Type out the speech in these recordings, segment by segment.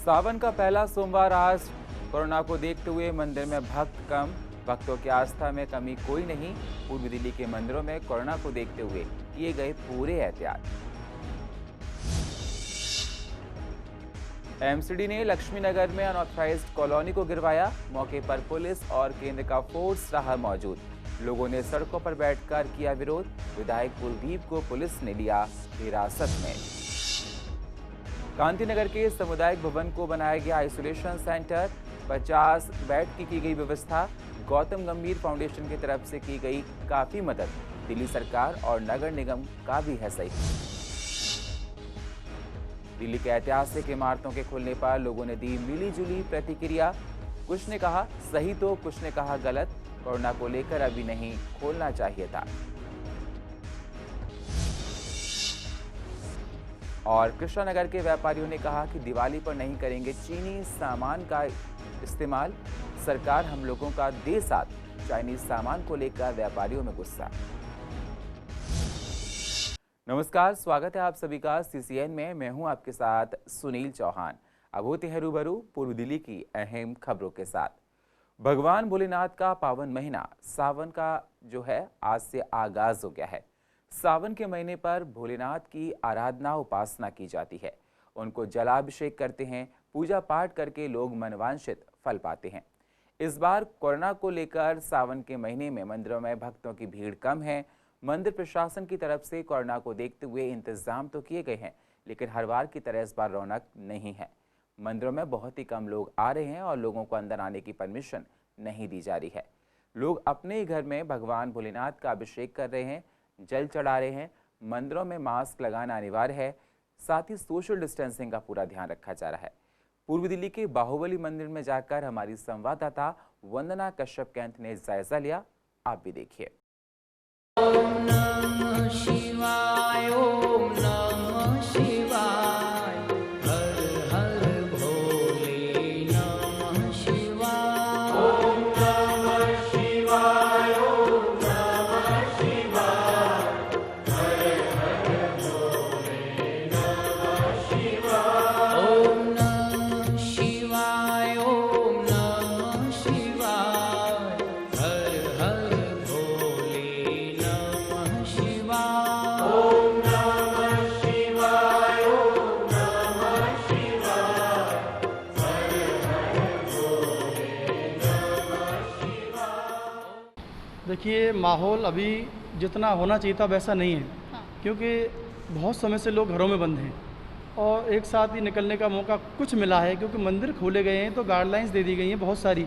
सावन का पहला सोमवार आज। कोरोना को देखते हुए मंदिर में भक्त कम, भक्तों की आस्था में कमी कोई नहीं। पूर्वी दिल्ली के मंदिरों में कोरोना को देखते हुए किए गए पूरे एहतियात। एमसीडी ने लक्ष्मीनगर में अनऑथराइज्ड कॉलोनी को गिरवाया। मौके पर पुलिस और केंद्र का फोर्स रहा मौजूद। लोगों ने सड़कों पर बैठकर किया विरोध। विधायक कुलदीप को पुलिस ने लिया हिरासत में। कांतिनगर के सामुदायिक भवन को बनाया गया आइसोलेशन सेंटर। 50 बेड की गई व्यवस्था। गौतम गंभीर फाउंडेशन की तरफ से की गई काफी मदद। दिल्ली सरकार और नगर निगम का भी है सही। दिल्ली के ऐतिहासिक इमारतों के खुलने पर लोगों ने दी मिलीजुली प्रतिक्रिया। कुछ ने कहा सही तो कुछ ने कहा गलत। कोरोना को लेकर अभी नहीं खोलना चाहिए था। और कृष्णानगर के व्यापारियों ने कहा कि दिवाली पर नहीं करेंगे चीनी सामान का इस्तेमाल। सरकार हम लोगों का दे साथ। चाइनीज सामान को लेकर व्यापारियों में गुस्सा। नमस्कार, स्वागत है आप सभी का सीसीएन में। मैं हूं आपके साथ सुनील चौहान। अब होते हैं रूबरू पूर्व दिल्ली की अहम खबरों के साथ। भगवान भोलेनाथ का पावन महीना सावन का जो है आज से आगाज हो गया है। सावन के महीने पर भोलेनाथ की आराधना उपासना की जाती है। उनको जलाभिषेक करते हैं। पूजा पाठ करके लोग मनवांछित फल पाते हैं। इस बार कोरोना को लेकर सावन के महीने में मंदिरों में भक्तों की भीड़ कम है। मंदिर प्रशासन की तरफ से कोरोना को देखते हुए इंतजाम तो किए गए हैं, लेकिन हर बार की तरह इस बार रौनक नहीं है। मंदिरों में बहुत ही कम लोग आ रहे हैं और लोगों को अंदर आने की परमिशन नहीं दी जा रही है। लोग अपने ही घर में भगवान भोलेनाथ का अभिषेक कर रहे हैं, जल चढ़ा रहे हैं। मंदिरों में मास्क लगाना अनिवार्य है। साथ ही सोशल डिस्टेंसिंग का पूरा ध्यान रखा जा रहा है। पूर्वी दिल्ली के बाहुबली मंदिर में जाकर हमारी संवाददाता वंदना कश्यप कैंथ ने जायजा लिया। आप भी देखिए। ओम नमः शिवाय, ओम नमः शिवाय, हर हर भोले नमः शिवाय। ओम नमः शिवाय, ओम नमः शिवाय, हर हर भोले नमः शिवाय। ओम नमः शिवाय, ओम नमः शिवाय, हर हर भोले नमः शिवाय। ओम नमः शिवाय, ओम नमः शिवाय, हर हर भोले नमः शिवाय। देखिए, माहौल अभी जितना होना चाहिए था वैसा नहीं है। क्योंकि बहुत समय से लोग घरों में बंद हैं और एक साथ ही निकलने का मौका कुछ मिला है। क्योंकि मंदिर खोले गए हैं तो गाइडलाइंस दे दी गई हैं बहुत सारी,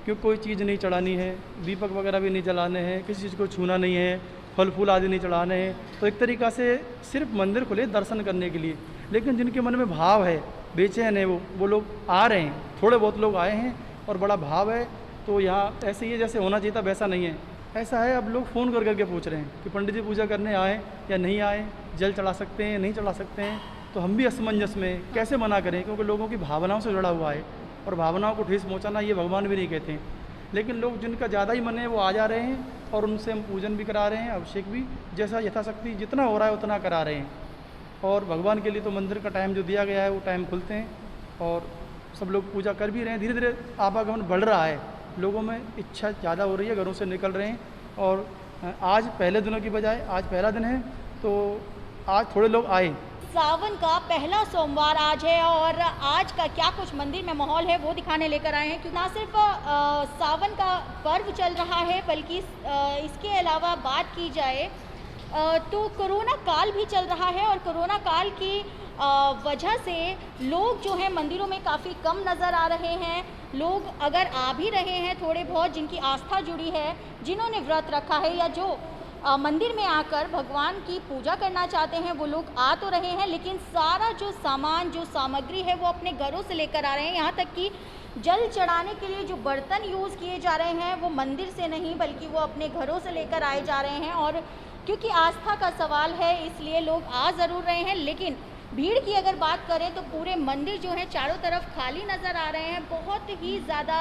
क्योंकि कोई चीज़ नहीं चढ़ानी है, दीपक वगैरह भी नहीं जलाने हैं, किसी चीज़ को छूना नहीं है, फल फूल आदि नहीं चढ़ाने हैं। तो एक तरीक़ा से सिर्फ मंदिर खुले दर्शन करने के लिए। लेकिन जिनके मन में भाव है, बेचैन है, वो लोग आ रहे हैं। थोड़े बहुत लोग आए हैं और बड़ा भाव है। तो यहाँ ऐसे ही जैसे होना चाहिए था वैसा नहीं है। ऐसा है, अब लोग फ़ोन कर करके पूछ रहे हैं कि पंडित जी पूजा करने आए या नहीं आए, जल चढ़ा सकते हैं नहीं चढ़ा सकते हैं। तो हम भी असमंजस में कैसे मना करें, क्योंकि लोगों की भावनाओं से जुड़ा हुआ है और भावनाओं को ठेस पहुँचाना ये भगवान भी नहीं कहते हैं। लेकिन लोग जिनका ज़्यादा ही मन है वो आ जा रहे हैं और उनसे हम पूजन भी करा रहे हैं, अभिषेक भी जैसा यथाशक्ति जितना हो रहा है उतना करा रहे हैं। और भगवान के लिए तो मंदिर का टाइम जो दिया गया है वो टाइम खुलते हैं और सब लोग पूजा कर भी रहे हैं। धीरे धीरे आवागमन बढ़ रहा है, लोगों में इच्छा ज़्यादा हो रही है, घरों से निकल रहे हैं। और आज पहले दिनों की बजाय आज पहला दिन है तो आज थोड़े लोग आए। सावन का पहला सोमवार आज है और आज का क्या कुछ मंदिर में माहौल है वो दिखाने लेकर आए हैं। क्योंकि ना सिर्फ सावन का पर्व चल रहा है बल्कि इसके अलावा बात की जाए तो कोरोना काल भी चल रहा है। और कोरोना काल की वजह से लोग जो हैं मंदिरों में काफ़ी कम नज़र आ रहे हैं। लोग अगर आ भी रहे हैं थोड़े बहुत, जिनकी आस्था जुड़ी है, जिन्होंने व्रत रखा है या जो मंदिर में आकर भगवान की पूजा करना चाहते हैं, वो लोग आ तो रहे हैं। लेकिन सारा जो सामान जो सामग्री है वो अपने घरों से लेकर आ रहे हैं। यहाँ तक कि जल चढ़ाने के लिए जो बर्तन यूज़ किए जा रहे हैं वो मंदिर से नहीं बल्कि वो अपने घरों से लेकर आए जा रहे हैं। और क्योंकि आस्था का सवाल है इसलिए लोग आ ज़रूर रहे हैं। लेकिन भीड़ की अगर बात करें तो पूरे मंदिर जो है चारों तरफ खाली नज़र आ रहे हैं। बहुत ही ज़्यादा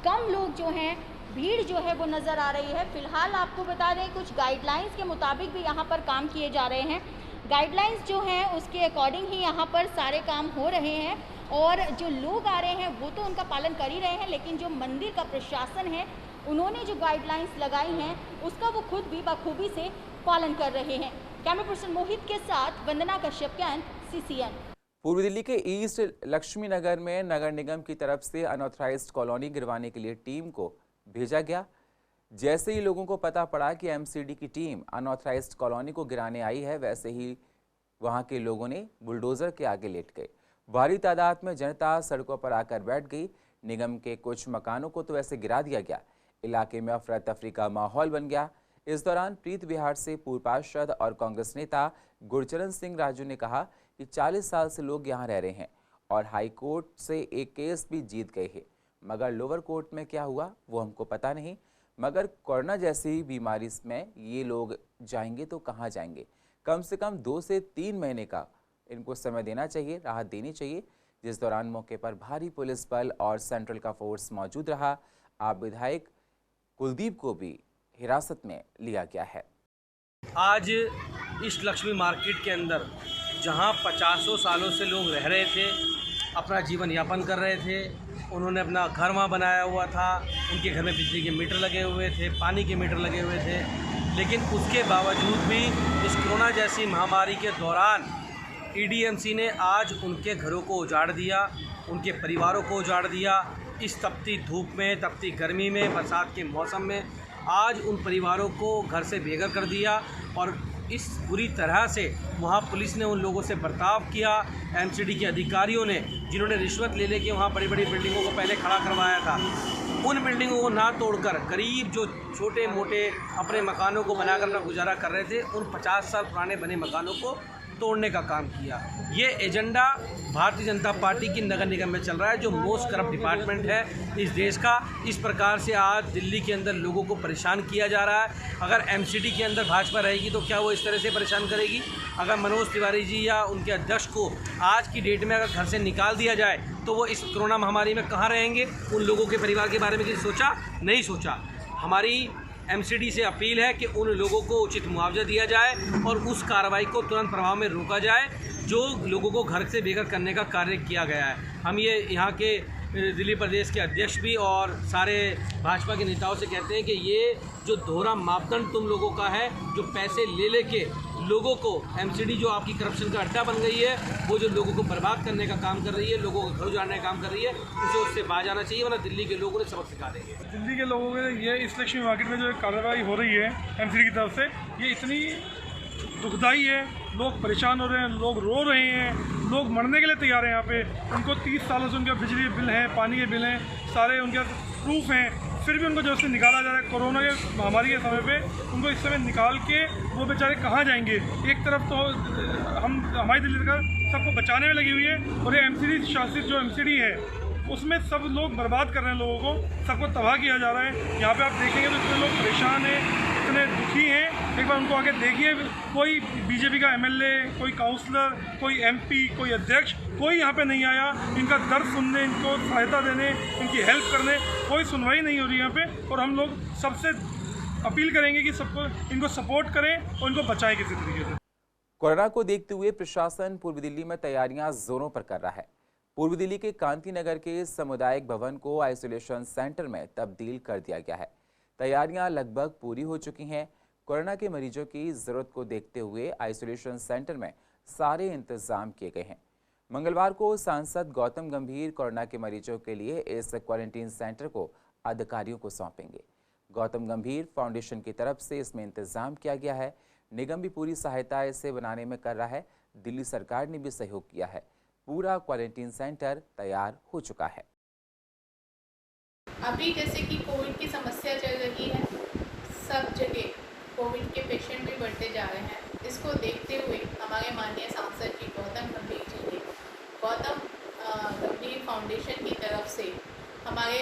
कम लोग जो हैं, भीड़ जो है वो नज़र आ रही है। फ़िलहाल आपको बता दें कुछ गाइडलाइंस के मुताबिक भी यहाँ पर काम किए जा रहे हैं। गाइडलाइंस जो हैं उसके अकॉर्डिंग ही यहाँ पर सारे काम हो रहे हैं। और जो लोग आ रहे हैं वो तो उनका पालन कर ही रहे हैं, लेकिन जो मंदिर का प्रशासन है उन्होंने जो गाइडलाइंस लगाई हैं उसका वो खुद भी बखूबी से पालन कर रहे हैं। कैमरा पर्सन मोहित के साथ वंदना कश्यप, कैंट, CCN। पूर्व दिल्ली के ईस्ट लक्ष्मी नगर में नगर निगम की तरफ से अनऑथराइज्ड कॉलोनी गिरवाने के लिए टीम को भेजा गया। जैसे ही लोगों को पता पड़ा कि MCD की टीम अनऑथराइज्ड कॉलोनी को गिराने आई है, वैसे ही वहां के लोगों ने बुलडोजर के आगे लेट गए। भारी तादाद में जनता सड़कों पर आकर बैठ गई। निगम के कुछ मकानों को तो ऐसे गिरा दिया गया, इलाके में अफरा तफरी का माहौल बन गया। इस दौरान प्रीत बिहार से पूर्व पार्षद और कांग्रेस नेता गुरचरण सिंह राजू ने कहा कि 40 साल से लोग यहाँ रह रहे हैं और हाई कोर्ट से एक केस भी जीत गए हैं, मगर लोअर कोर्ट में क्या हुआ वो हमको पता नहीं। मगर कोरोना जैसी बीमारी में ये लोग जाएंगे तो कहाँ जाएंगे? कम से कम 2 से 3 महीने का इनको समय देना चाहिए, राहत देनी चाहिए। जिस दौरान मौके पर भारी पुलिस बल और सेंट्रल का फोर्स मौजूद रहा। आप विधायक कुलदीप को भी हिरासत में लिया गया है। आज ईस्ट लक्ष्मी मार्केट के अंदर जहां 50 सालों से लोग रह रहे थे, अपना जीवन यापन कर रहे थे, उन्होंने अपना घर वहाँ बनाया हुआ था, उनके घर में बिजली के मीटर लगे हुए थे, पानी के मीटर लगे हुए थे, लेकिन उसके बावजूद भी इस कोरोना जैसी महामारी के दौरान EDMC ने आज उनके घरों को उजाड़ दिया, उनके परिवारों को उजाड़ दिया। इस तपती धूप में, तपती गर्मी में, बरसात के मौसम में आज उन परिवारों को घर से बेघर कर दिया और इस बुरी तरह से वहाँ पुलिस ने उन लोगों से बर्ताव किया। MCD के अधिकारियों ने, जिन्होंने रिश्वत ले लेके वहाँ बड़ी बड़ी बिल्डिंगों को पहले खड़ा करवाया था, उन बिल्डिंगों को ना तोड़कर गरीब जो छोटे मोटे अपने मकानों को बनाकर अपना गुजारा कर रहे थे, उन 50 साल पुराने बने मकानों को तोड़ने का काम किया। ये एजेंडा भारतीय जनता पार्टी की नगर निगम में चल रहा है, जो मोस्ट करप्ट डिपार्टमेंट है इस देश का। इस प्रकार से आज दिल्ली के अंदर लोगों को परेशान किया जा रहा है। अगर MCD के अंदर भाजपा रहेगी तो क्या वो इस तरह से परेशान करेगी? अगर मनोज तिवारी जी या उनके अध्यक्ष को आज की डेट में अगर घर से निकाल दिया जाए तो वो इस कोरोना महामारी में कहाँ रहेंगे? उन लोगों के परिवार के बारे में किसी सोचा? नहीं सोचा। हमारी MCD से अपील है कि उन लोगों को उचित मुआवजा दिया जाए और उस कार्रवाई को तुरंत प्रभाव में रोका जाए जो लोगों को घर से बेघर करने का कार्य किया गया है। हम ये यहाँ के दिल्ली प्रदेश के अध्यक्ष भी और सारे भाजपा के नेताओं से कहते हैं कि ये जो दोहरा मापदंड तुम लोगों का है, जो पैसे ले लेके लोगों को MCD जो आपकी करप्शन का अड्डा बन गई है, वो जो लोगों को बर्बाद करने का काम कर रही है, लोगों को घर उजाड़ने का काम कर रही है, उसे उससे बाज आना चाहिए, वरना दिल्ली के लोगों ने सबक सिखा देंगे। दिल्ली के लोगों के ये इस लक्ष्मी मार्केट में जो कार्रवाई हो रही है MCD की तरफ से, ये इतनी दुखदाई है। लोग परेशान हो रहे हैं, लोग रो रहे हैं, लोग मरने के लिए तैयार हैं। यहाँ पे उनको 30 सालों से उनके बिजली बिल हैं, पानी के बिल हैं, सारे उनके प्रूफ हैं, फिर भी उनको जो से निकाला जा रहा है कोरोना के महामारी के समय पे, उनको इस समय निकाल के वो बेचारे कहाँ जाएंगे? एक तरफ तो हमारी दिल्ली सरकार सबको बचाने में लगी हुई है और ये MCD शासित जो MCD है उसमें सब लोग बर्बाद कर रहे हैं, लोगों को सबको तबाह किया जा रहा है। यहाँ पे आप देखेंगे तो इतने लोग परेशान हैं, इतने दुखी हैं। एक बार उनको आके देखिए, कोई BJP का MLA, कोई काउंसलर, कोई MP, कोई अध्यक्ष, कोई यहाँ पे नहीं आया इनका दर्द सुनने, इनको सहायता देने, इनकी हेल्प करने। कोई सुनवाई नहीं हो रही यहाँ पे और हम लोग सबसे अपील करेंगे कि सबको इनको सपोर्ट करें और इनको बचाएं किसी तरीके से। कोरोना को देखते हुए प्रशासन पूर्व दिल्ली में तैयारियां जोरों पर कर रहा है। पूर्व दिल्ली के कांति नगर के सामुदायिक भवन को आइसोलेशन सेंटर में तब्दील कर दिया गया है। तैयारियां लगभग पूरी हो चुकी हैं। कोरोना के मरीजों की जरूरत को देखते हुए आइसोलेशन सेंटर में सारे इंतजाम किए गए हैं। मंगलवार को सांसद गौतम गंभीर कोरोना के मरीजों के लिए इस क्वारंटीन सेंटर को अधिकारियों को सौंपेंगे। गौतम गंभीर फाउंडेशन की तरफ से इसमें इंतजाम किया गया है। निगम भी पूरी सहायता इसे बनाने में कर रहा है। दिल्ली सरकार ने भी सहयोग किया है। पूरा क्वारंटीन सेंटर तैयार हो चुका है। अभी जैसे कि कोविड की समस्या चल रही है, सब जगह कोविड के पेशेंट भी बढ़ते जा रहे हैं। इसको देखते हुए हमारे माननीय सांसद जी गौतम गंभीर जी ने गौतम गंभीर फाउंडेशन की तरफ से हमारे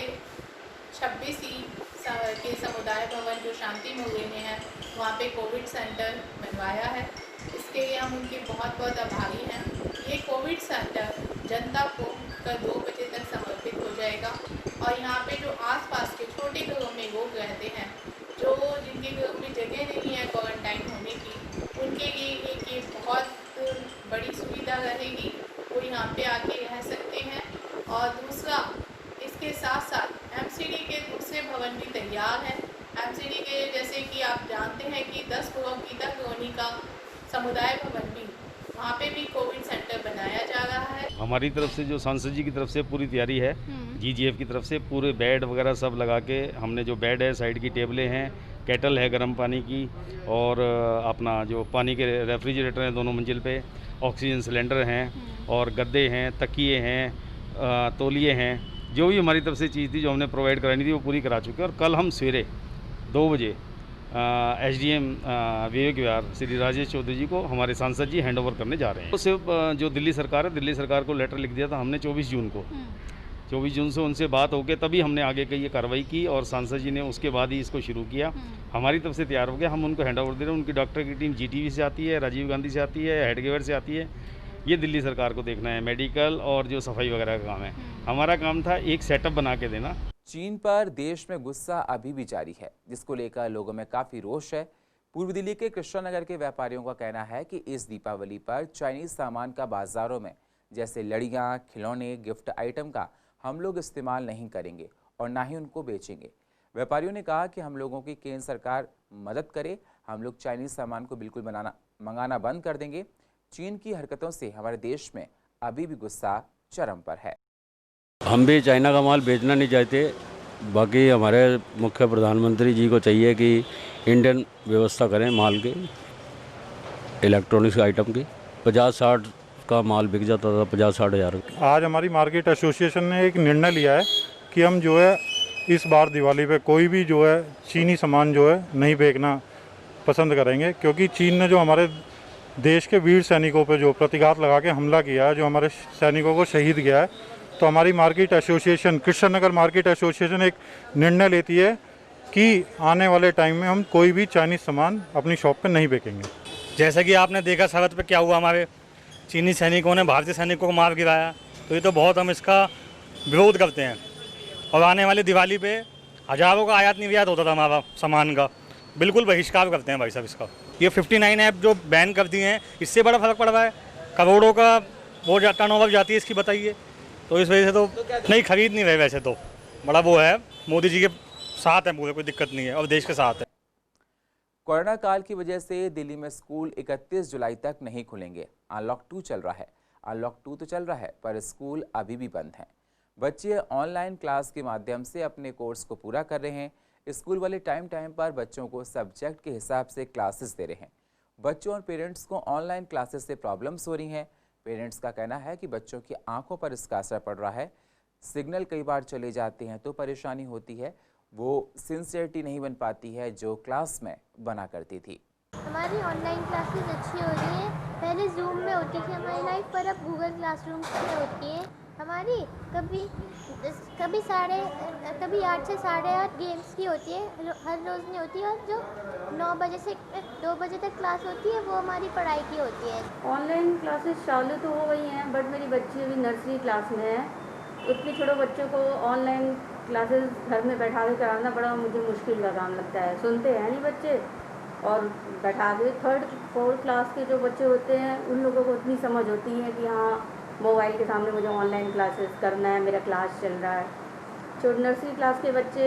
26 के समुदाय भवन जो शांति मोहल्ले में है, वहाँ पे कोविड सेंटर बनवाया है। इसके लिए हम उनके बहुत बहुत आभारी हैं। ये कोविड सेंटर जनता को कल 2 बजे तक समर्पित हो जाएगा और यहाँ पे जो आसपास के छोटे घरों में लोग रहते हैं, जो जिनके घरों में जगह नहीं है क्वारंटाइन होने की, उनके लिए एक बहुत बड़ी सुविधा रहेगी। वो यहाँ पे आके रह सकते हैं भवन भी तैयार है। एमसीडी के जैसे कि आप जानते हैं कि 10 गीता कॉलोनी का समुदाय भवन भी, वहाँ पे भी कोविड सेंटर बनाया जा रहा है। हमारी तरफ से जो सांसद जी की तरफ से पूरी तैयारी है, जीजीएफ की तरफ से पूरे बेड वगैरह सब लगा के हमने, जो बेड है, साइड की टेबलें हैं, केटल है गर्म पानी की, और अपना जो पानी के रेफ्रिजरेटर हैं दोनों मंजिल पे, ऑक्सीजन सिलेंडर हैं, और गद्दे हैं, तकिए हैं, तौलिए हैं, जो भी हमारी तरफ से चीज़ थी जो हमने प्रोवाइड करानी थी वो पूरी करा चुके हैं। और कल हम सवेरे 2 बजे एसडीएम विवेक विहार श्री राजेश चौधरी जी को हमारे सांसद जी हैंड ओवर करने जा रहे हैं। तो सिर्फ जो दिल्ली सरकार है, दिल्ली सरकार को लेटर लिख दिया था हमने 24 जून को। 24 जून से उनसे बात होकर तभी हमने आगे की ये कार्रवाई की, और सांसद जी ने उसके बाद ही इसको शुरू किया। हमारी तरफ से तैयार हो गया, हम उनको हैंड ओवर दे रहे हैं। उनकी डॉक्टर की टीम जीटीवी से आती है, राजीव गांधी से आती है, हेडगेवर से आती है। ये दिल्ली सरकार को देखना है, मेडिकल और जो सफाई वगैरह का काम है। हमारा काम था एक सेटअप बना के देना। चीन पर देश में गुस्सा अभी भी जारी है, जिसको लेकर लोगों में काफी रोष है। पूर्व दिल्ली के कृष्णा नगर के व्यापारियों का कहना है कि इस दीपावली पर चाइनीज सामान का बाजारों में, जैसे लड़ियां, खिलौने, गिफ्ट आइटम का हम लोग इस्तेमाल नहीं करेंगे और ना ही उनको बेचेंगे। व्यापारियों ने कहा कि हम लोगों की केंद्र सरकार मदद करे, हम लोग चाइनीज सामान को बिल्कुल मंगाना बंद कर देंगे। चीन की हरकतों से हमारे देश में अभी भी गुस्सा चरम पर है। हम भी चाइना का माल बेचना नहीं चाहते। बाकी हमारे मुख्य प्रधानमंत्री जी को चाहिए कि इंडियन व्यवस्था करें माल की, इलेक्ट्रॉनिक्स आइटम की। 50-60 का माल बिक जाता था, 50-60 हज़ार। आज हमारी मार्केट एसोसिएशन ने एक निर्णय लिया है कि हम जो है इस बार दिवाली पे कोई भी जो है चीनी सामान जो है नहीं बेचना पसंद करेंगे, क्योंकि चीन ने जो हमारे देश के वीर सैनिकों पे जो प्रतिघात लगा के हमला किया है, जो हमारे सैनिकों को शहीद किया है, तो हमारी मार्केट एसोसिएशन, कृष्ण नगर मार्केट एसोसिएशन एक निर्णय लेती है कि आने वाले टाइम में हम कोई भी चाइनीज़ सामान अपनी शॉप पे नहीं बेचेंगे। जैसा कि आपने देखा सरहद पे क्या हुआ, हमारे चीनी सैनिकों ने भारतीय सैनिकों को मार गिराया, तो ये तो बहुत हम इसका विरोध करते हैं। और आने वाली दिवाली पे हज़ारों का आयात निर्यात होता था हमारा सामान का, बिल्कुल बहिष्कार करते हैं भाई साहब इसका। ये 59 ऐप जो बैन कर दिए हैं, इससे बड़ा फ़र्क पड़ रहा है। करोड़ों का वो टर्नओवर जाती है इसकी, बताइए। तो इस वजह से तो नहीं खरीद नहीं रहे। वैसे तो बड़ा वो है, मोदी जी के साथ है पूरे, कोई दिक्कत नहीं है, और देश के साथ है। कोरोना काल की वजह से दिल्ली में स्कूल 31 जुलाई तक नहीं खुलेंगे। अनलॉक 2 चल रहा है। अनलॉक 2 तो चल रहा है, पर स्कूल अभी भी बंद हैं। बच्चे ऑनलाइन क्लास के माध्यम से अपने कोर्स को पूरा कर रहे हैं। स्कूल वाले टाइम पर बच्चों को सब्जेक्ट के हिसाब से क्लासेस दे रहे हैं। बच्चों और पेरेंट्स को ऑनलाइन क्लासेस से प्रॉब्लम्स हो रही हैं। पेरेंट्स का कहना है कि बच्चों की आंखों पर इसका असर पड़ रहा है। सिग्नल कई बार चले जाते हैं तो परेशानी होती है, वो सिंसियरिटी नहीं बन पाती है जो क्लास में बना करती थी। हमारी ऑनलाइन क्लासेस अच्छी हो रही हैं। पहले जूम में होती थी हमारी लाइफ, पर अब गूगल क्लासरूम में होती है हमारी। कभी 8 से 8:30 गेम्स की होती है, हर रोज़ नहीं होती। और जो 9 बजे से 2 बजे तक क्लास होती है वो हमारी पढ़ाई की होती है। ऑनलाइन क्लासेस चालू तो हो गई हैं, बट मेरी बच्ची अभी नर्सरी क्लास में है। उतने छोटे बच्चों को ऑनलाइन क्लासेस घर में बैठा के कराना बड़ा मुझे मुश्किल का काम लगता है। सुनते हैं नहीं बच्चे, और बैठा के 3rd 4th क्लास के जो बच्चे होते हैं उन लोगों को उतनी समझ होती है कि हाँ मोबाइल के सामने मुझे ऑनलाइन क्लासेस करना है, मेरा क्लास चल रहा है। छोटे नर्सरी क्लास के बच्चे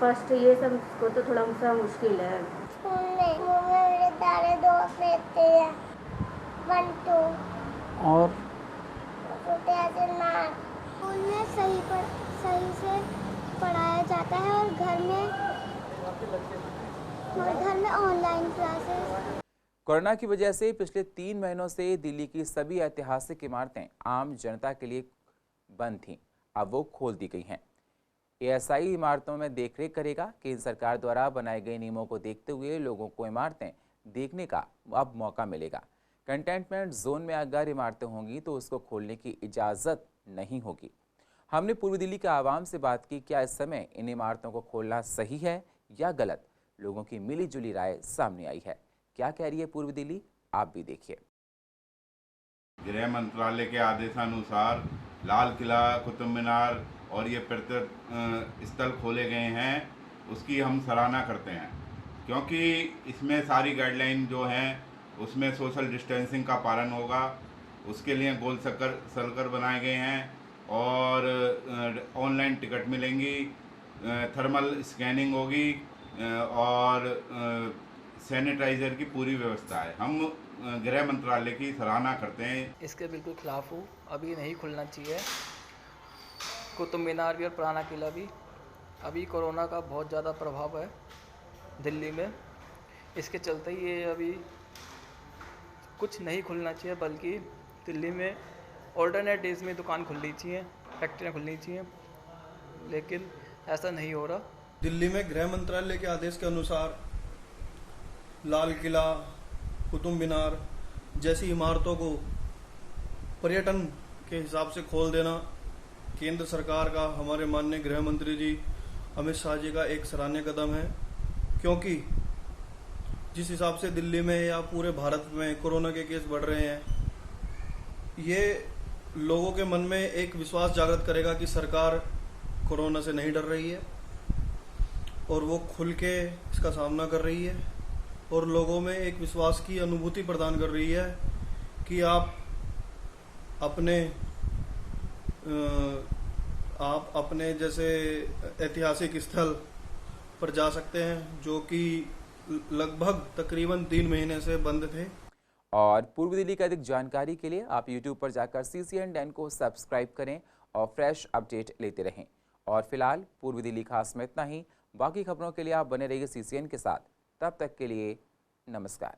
फर्स्ट ये सब को तो थोड़ा सा मुश्किल है। स्कूल में मेरे सारे दोस्त रहते हैं 1 2 और स्कूल में सही से पढ़ाया जाता है, और घर में ऑनलाइन क्लासेस। कोरोना की वजह से पिछले 3 महीनों से दिल्ली की सभी ऐतिहासिक इमारतें आम जनता के लिए बंद थीं, अब वो खोल दी गई हैं। एएसआई इमारतों में देखरेख करेगा। केंद्र सरकार द्वारा बनाए गए नियमों को देखते हुए लोगों को इमारतें देखने का अब मौका मिलेगा। कंटेनमेंट जोन में अगर इमारतें होंगी तो उसको खोलने की इजाज़त नहीं होगी। हमने पूर्व दिल्ली के आवाम से बात की, क्या इस समय इन इमारतों को खोलना सही है या गलत। लोगों की मिली जुली राय सामने आई है। क्या कह रही है पूर्व दिल्ली, आप भी देखिए। गृह मंत्रालय के आदेशानुसार लाल किला, कुतुब मीनार और ये पर्यटक स्थल खोले गए हैं, उसकी हम सराहना करते हैं, क्योंकि इसमें सारी गाइडलाइन जो हैं उसमें सोशल डिस्टेंसिंग का पालन होगा। उसके लिए गोल सर्कल बनाए गए हैं और ऑनलाइन टिकट मिलेंगी। थर्मल स्कैनिंग होगी और सैनिटाइज़र की पूरी व्यवस्था है। हम गृह मंत्रालय की सराहना करते हैं। इसके बिल्कुल खिलाफ हूँ। अभी नहीं खुलना चाहिए। कुतुब मीनार भी और पुराना किला भी। अभी कोरोना का बहुत ज़्यादा प्रभाव है दिल्ली में, इसके चलते ही ये अभी कुछ नहीं खुलना चाहिए, बल्कि दिल्ली में ऑल्टरनेट डेज में दुकान खुलनी चाहिए, फैक्ट्रियाँ खुलनी चाहिए, लेकिन ऐसा नहीं हो रहा। दिल्ली में गृह मंत्रालय के आदेश के अनुसार लाल किला, कुतुब मीनार जैसी इमारतों को पर्यटन के हिसाब से खोल देना केंद्र सरकार का, हमारे माननीय गृह मंत्री जी अमित शाह जी का एक सराहनीय कदम है। क्योंकि जिस हिसाब से दिल्ली में या पूरे भारत में कोरोना के केस बढ़ रहे हैं, ये लोगों के मन में एक विश्वास जागृत करेगा कि सरकार कोरोना से नहीं डर रही है और वो खुल के इसका सामना कर रही है और लोगों में एक विश्वास की अनुभूति प्रदान कर रही है कि आप अपने जैसे ऐतिहासिक स्थल पर जा सकते हैं, जो कि लगभग तकरीबन 3 महीने से बंद थे। और पूर्व दिल्ली की अधिक जानकारी के लिए आप YouTube पर जाकर CCN10 को सब्सक्राइब करें और फ्रेश अपडेट लेते रहें। और फिलहाल पूर्व दिल्ली खास में इतना ही। बाकी खबरों के लिए आप बने रहिए CCN के साथ। तब तक के लिए नमस्कार।